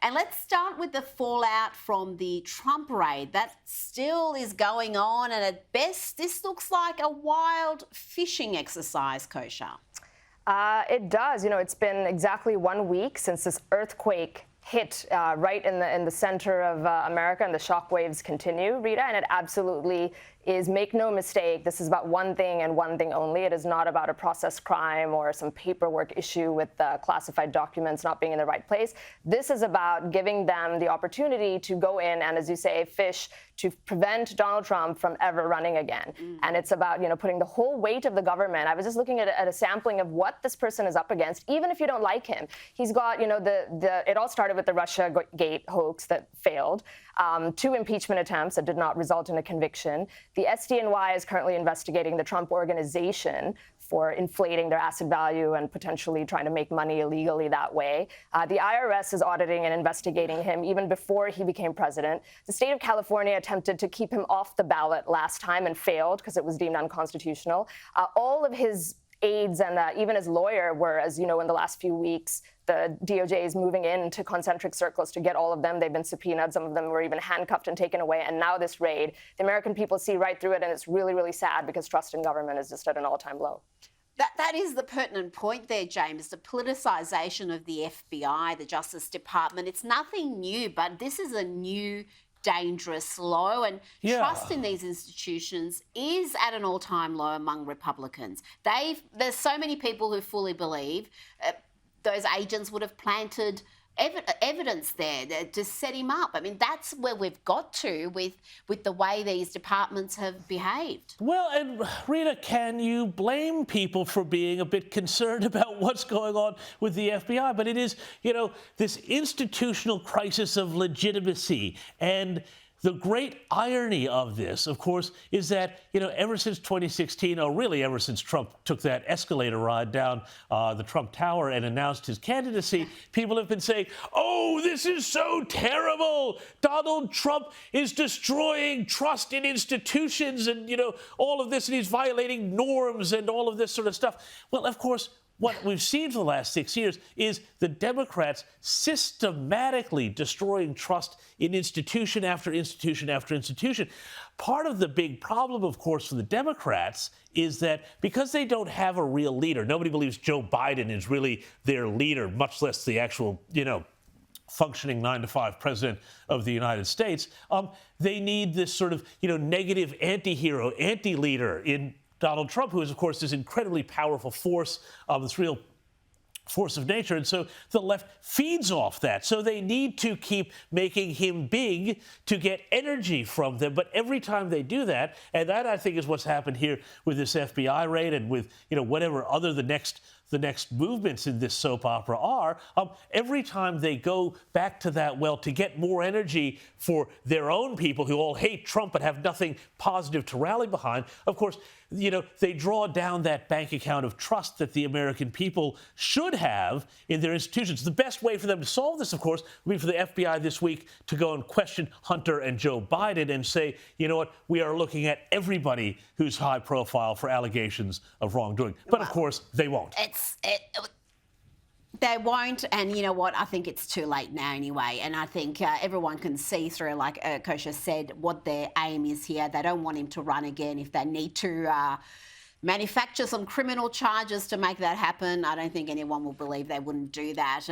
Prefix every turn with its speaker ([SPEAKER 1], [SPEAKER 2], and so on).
[SPEAKER 1] And let's start with the fallout from the Trump raid. That still is going on, and at best, this looks like a wild fishing exercise, Kosha.
[SPEAKER 2] It does. You know, it's been exactly 1 week since this earthquake hit right in the center of America, and the shockwaves continue, Rita, and it absolutely is, make no mistake, this is about one thing and one thing only. It is not about a process crime or some paperwork issue with classified documents not being in the right place. This is about giving them the opportunity to go in and, as you say, fish to prevent Donald Trump from ever running again. And it's about, you know, putting the whole weight of the government. I was just looking at a sampling of what this person is up against, even if you don't like him. He's got, you know, it all started with the Russia Gate hoax that failed, 2 impeachment attempts that did not result in a conviction. The SDNY is currently investigating the Trump organization for inflating their asset value and potentially trying to make money illegally that way. The IRS is auditing and investigating him even before he became president. The state of California attempted to keep him off the ballot last time and failed because it was deemed unconstitutional. All of his aides and even his lawyer were, as you know, in the last few weeks, the DOJ is moving into concentric circles to get all of them. They've been subpoenaed. Some of them were even handcuffed and taken away. And now this raid, the American people see right through it, and it's really, really sad because trust in government is just at an all-time low.
[SPEAKER 1] That is the pertinent point there, James, the politicisation of the FBI, the Justice Department. It's nothing new, but this is a new dangerous low, and trust in these institutions is at an all-time low among Republicans. There's so many people who fully believe those agents would have planted evidence there to set him up. I mean, that's where we've got to with the way these departments have behaved.
[SPEAKER 3] Well, and Rita, can you blame people for being a bit concerned about what's going on with the FBI? But it is, you know, this institutional crisis of legitimacy. And the great irony of this, of course, is that, you know, ever since 2016, or really ever since Trump took that escalator ride down the Trump Tower and announced his candidacy, people have been saying, oh, this is so terrible. Donald Trump is destroying trust in institutions and, you know, all of this, and he's violating norms and all of this sort of stuff. Well, of course, what we've seen for the last 6 years is the Democrats systematically destroying trust in institution after institution after institution. Part of the big problem, of course, for the Democrats is that because they don't have a real leader, nobody believes Joe Biden is really their leader, much less the actual, you know, functioning 9-to-5 president of the United States. They need this sort of, you know, negative anti-hero, anti-leader in Donald Trump, who is, of course, this incredibly powerful force, this real force of nature. And so the left feeds off that. So they need to keep making him big to get energy from them. But every time they do that, and that, I think, is what's happened here with this FBI raid and with, you know, whatever other the next movements in this soap opera are, every time they go back to that well to get more energy for their own people who all hate Trump but have nothing positive to rally behind, of course, you know, they draw down that bank account of trust that the American people should have in their institutions. The best way for them to solve this, of course, would be for the FBI this week to go and question Hunter and Joe Biden and say, you know what, we are looking at everybody who's high profile for allegations of wrongdoing. But, of course, they won't.
[SPEAKER 1] They won't, and you know what? I think it's too late now anyway. And I think everyone can see through, like Kosha said, what their aim is here. They don't want him to run again. If they need to manufacture some criminal charges to make that happen, I don't think anyone will believe they wouldn't do that.